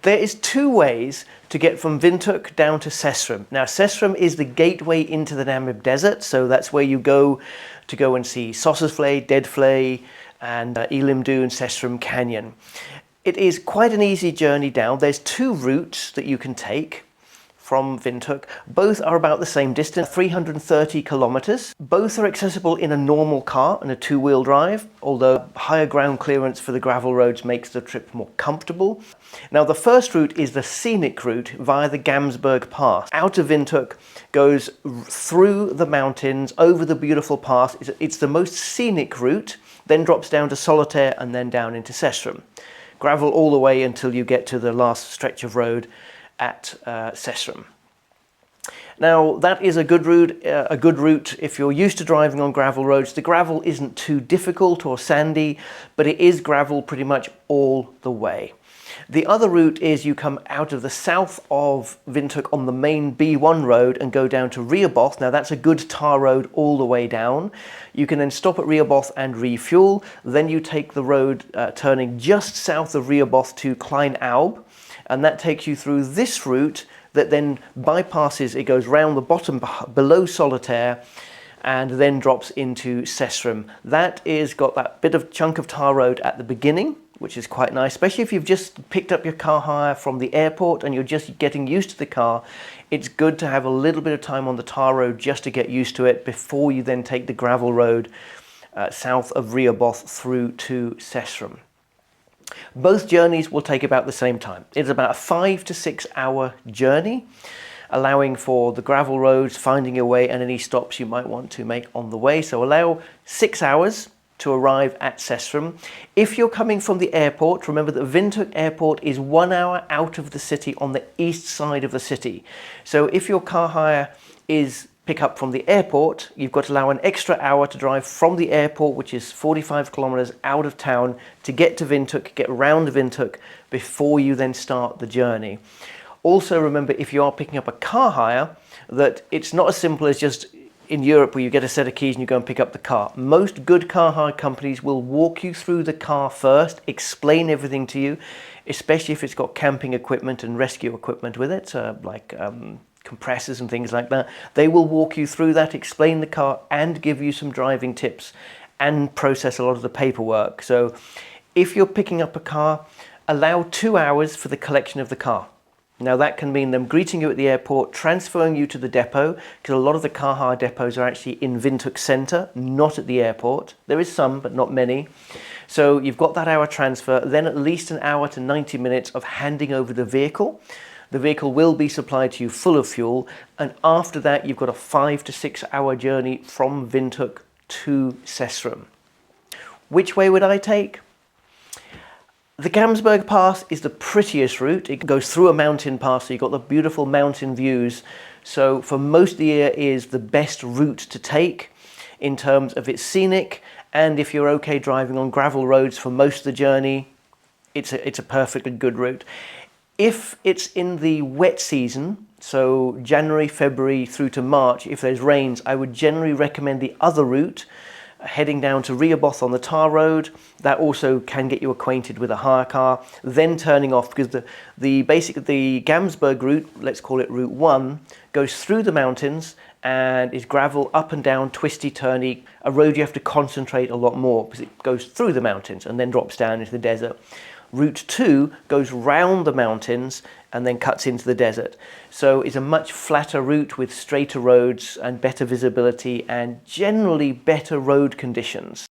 There is two ways to get from Windhoek down to Sesriem. Now, Sesriem is the gateway into the Namib Desert, so that's where you go to go and see Sossusvlei, Deadvlei, and Elimdu and Sesriem Canyon. It is quite an easy journey down. There's two routes that you can take from Windhoek. Both are about the same distance, 330 kilometers. Both are accessible in a normal car and a two-wheel drive, although higher ground clearance for the gravel roads makes the trip more comfortable. Now, the first route is the scenic route via the Gamsberg Pass. Out of Windhoek, goes through the mountains, over the beautiful pass. It's the most scenic route, then drops down to Solitaire and then down into Sesriem. Gravel all the way until you get to the last stretch of road at Sesriem. Now, that is a good route if you're used to driving on gravel roads. The gravel isn't too difficult or sandy, but it is gravel pretty much all the way. The other route is you come out of the south of Windhoek on the main B1 road and go down to Rehoboth. Now, that's a good tar road all the way down. You can then stop at Rehoboth and refuel. Then you take the road turning just south of Rehoboth to Klein Aub, and that takes you through this route that then bypasses, it goes round the bottom below Solitaire and then drops into Sesriem. That is got that bit of chunk of tar road at the beginning, which is quite nice, especially if you've just picked up your car hire from the airport and you're just getting used to the car. It's good to have a little bit of time on the tar road just to get used to it before you then take the gravel road south of Rehoboth through to Sesriem. Both journeys will take about the same time. It's about a 5 to 6 hour journey, allowing for the gravel roads, finding your way, and any stops you might want to make on the way. So allow 6 hours to arrive at Sesriem. If you're coming from the airport, remember that Windhoek Airport is 1 hour out of the city on the east side of the city. So if your car hire is pick up from the airport, you've got to allow an extra hour to drive from the airport, which is 45 kilometers out of town, to get to Windhoek, get around Windhoek before you then start the journey. Also remember, if you are picking up a car hire, that it's not as simple as just in Europe where you get a set of keys and you go and pick up the car. Most good car hire companies will walk you through the car first, explain everything to you, especially if it's got camping equipment and rescue equipment with it, like compressors and things like that. They will walk you through that, explain the car, and give you some driving tips and process a lot of the paperwork. So if you're picking up a car, allow 2 hours for the collection of the car. Now, that can mean them greeting you at the airport, transferring you to the depot, because a lot of the car hire depots are actually in Windhoek Centre, not at the airport. There is some, but not many. So you've got that hour transfer, then at least an hour to 90 minutes of handing over the vehicle. The vehicle will be supplied to you full of fuel, and after that you've got a 5 to 6 hour journey from Windhoek to Sesriem. Which way would I take? The Gamsberg Pass is the prettiest route. It goes through a mountain pass, so you've got the beautiful mountain views. So for most of the year is the best route to take in terms of its scenic, and if you're okay driving on gravel roads for most of the journey, it's a perfectly good route. If it's in the wet season, so January, February through to March, if there's rains, I would generally recommend the other route, heading down to Rehoboth on the tar road. That also can get you acquainted with a hire car, then turning off, because the Gamsberg route, let's call it Route 1, goes through the mountains and is gravel, up and down, twisty, turny, a road you have to concentrate a lot more because it goes through the mountains and then drops down into the desert. Route 2 goes round the mountains and then cuts into the desert. So it's a much flatter route with straighter roads and better visibility and generally better road conditions.